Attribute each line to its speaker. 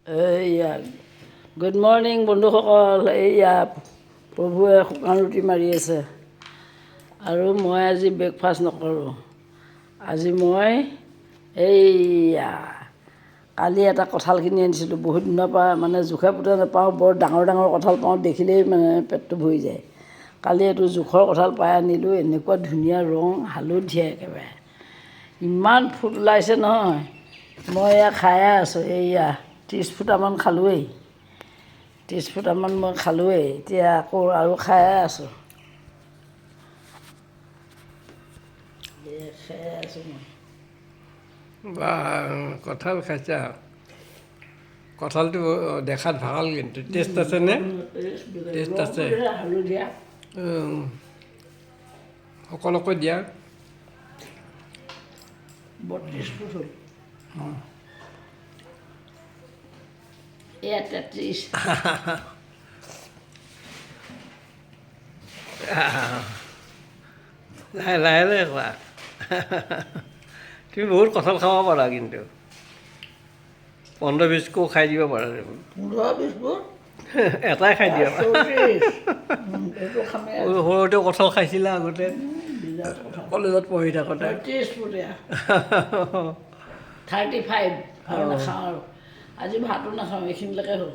Speaker 1: এইয়া good morning বন্ধুসকল। এইয়া প্ৰভুৱে শুকান ৰুটি মাৰি আছে আৰু মই আজি ব্ৰেকফাষ্ট নকৰোঁ। আজি মই এইয়া কালি এটা কঁঠাল কিনি আনিছিলোঁ। বহুত দিনৰ পৰা মানে জোখে পোতে নাপাওঁ, বৰ ডাঙৰ ডাঙৰ কঁঠাল পাওঁ, দেখিলেই মানে পেটটো ভৰি যায়। কালি এইটো জোখৰ কঁঠাল পাই আনিলোঁ। এনেকুৱা ধুনীয়া ৰং, হালধীয়া একেবাৰে, ইমান ফুট ওলাইছে নহয়। মই এয়া খায়ে আছোঁ। এইয়া 30 ফুটামান খালোঁৱেই, 30 ফুটামান মই খালোঁৱেই। এতিয়া আকৌ আৰু খায়ে আছোঁ, খায়ে আছোঁ মই।
Speaker 2: বা কঁঠাল খাইছা? কঁঠালটো দেখাত ভাল, কিন্তু টেষ্ট আছেনে? টেষ্ট আছে।
Speaker 1: হালধীয়া
Speaker 2: সকলোকে দিয়া।
Speaker 1: 32 ফুট হ'ল। এয়া 33।
Speaker 2: লাহে লাহে লাহে খোৱা। তুমি বহুত কঁঠাল খাব পাৰা, কিন্তু 15-20 খাই দিব পাৰা।
Speaker 1: 15-20 ফুট
Speaker 2: এটাই খাই দিয়া।
Speaker 1: 34। এইটো খামেই আজি।
Speaker 2: সৰুতে কঁঠাল খাইছিলা আগতে,
Speaker 1: বিৰাট কথা।
Speaker 2: কলেজত পঢ়ি থাকোঁতে।
Speaker 1: 35 ফুট এয়া 35 আৰু নাখাওঁ আৰু আজি ভাতো নাখাওঁ, এইখিনিলৈকে হ'ল।